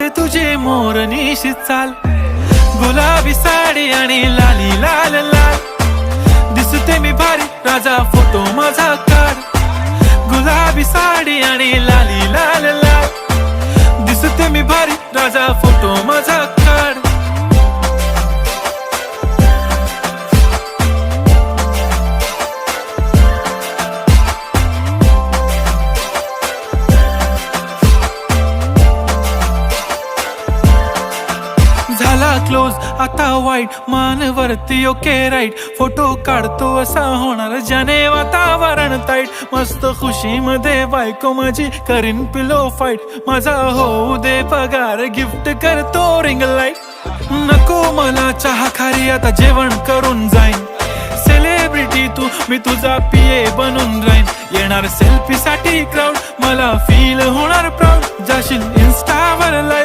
आवडते तुझे मोरनीशी चाल, गुलाबी साडी आणि लाली लाल लाल. दिसते मी भारी राजा फोटो माझा काढ, गुलाबी साडी आणि लाली लाल लाल. दिसते मी भारी राजा फोटो माझा काढ. झाला क्लोज आता वाईट, मानवरती ओके राईट. फोटो काढतो असा होणार ज्याने वातावरण ताईट. मस्त खुशी मध्ये बायको माझी करीन पिलो फाईट. माझा होऊ दे पगार, गिफ्ट करतो रिंग लाईट. नको मला चहा खारी, आता जेवण करून जाईन. सेलिब्रिटी तू, मी तुझा पिये बनून राहीन. येणार सेल्फी साठी क्राऊड, मला फील होणार प्राऊड. जाशील इन्स्टावर लाईव्ह.